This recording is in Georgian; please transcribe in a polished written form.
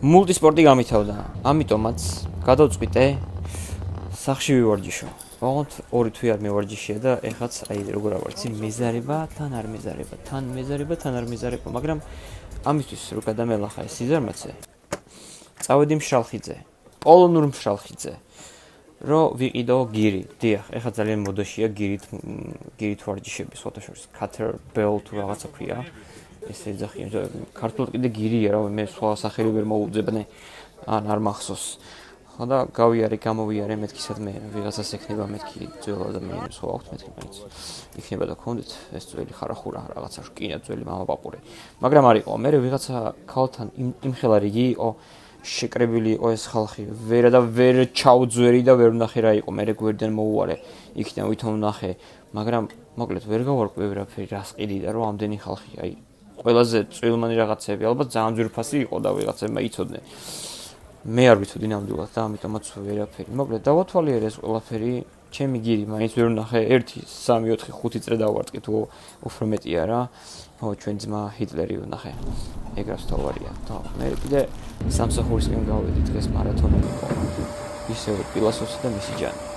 მულტისპორტი გამითავდა. ამიტომაც გადავწყვიტე სახში ვივარჯიშო. ოღონდ 2 თვე არ მივარჯიშია და ეხაც აი როგორ ავარცი მეზარება თან არ მეზარება, თან მეზარება, თან არ მეზარება, მაგრამ ამისთვის რო გადამელახა ეს სიზარმაცე, წავედი მშრალხიძე, პოლონურ მშრალხიძე, რო ვიყიდო გირი. დიახ, ეხა ძალიან მოდაშია გირით ვარჯიშები, სხვათა შორის Caterpillar თუ რაღაცა ქვია. ეს ეძახიან, ქართულად კიდე გირია, რა მე სხვა სახელი ვერ მოუძებნე, ან არ მახსოვს. ხო და გავიარე, გამოვიარე, მეთქისადმე ვიღაცას ექნება, მეთქი ძველ ადამიანებს ხო აქვთ მეთქი მაინც. იქნება და გქონდეთ ეს ძველი ხარახურა რაღაცა შკინა ძველი მამა პაპური. მაგრამ არ იყო, მე ვიღაცა ქალთან იმხელა რიგი იყო, შეკრებილი იყო ეს ხალხი, ვერა და ვერ ჩაუძვერი და ვერ ვნახე რა იყო, მე გვერდენ მოუარე, იქიდან ვითომ ვნახე, მაგრამ მოკლედ ვერ გავარკვევ ვერაფერი რას ყიდი და რომ ამდენი ხალხი, აი ყველაზე წვრილმანი რაღაცები, ალბათ ძალიან ძვირფასი იყო და ვიღაცებმა იცოდნენ. მე არ ვიცოდი ნამდვილად და ამიტომაც ვერაფერი. მოკლედ დავათვალიერე ეს ყველაფერი, ჩემი გირი მაინც ვერ ვნახე 1, 3, 4, 5 წრე დავარწკი თუ უფრო მეტია რა. ხო, ჩვენ ძმა ჰიტლერი ვნახე. ეგრავს თავარია. და მე კიდე სამსახურისკენ გავედი დღეს მარათონი იყო. ისევ პილასოსი და მისი ჯანი.